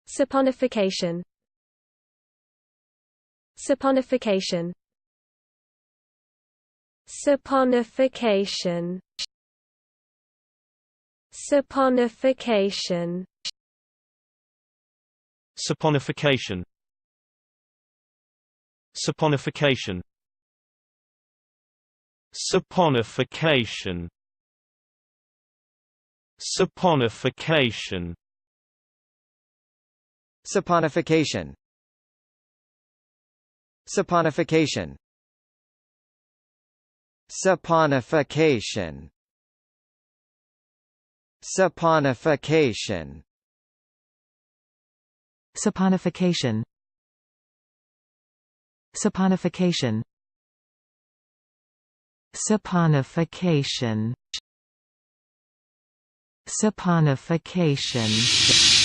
Saponification. Saponification. Saponification. Saponification. Saponification. Saponification. Saponification. Saponification. Saponification. Saponification. Saponification. Saponification. Saponification. Saponification. Saponification. Saponification.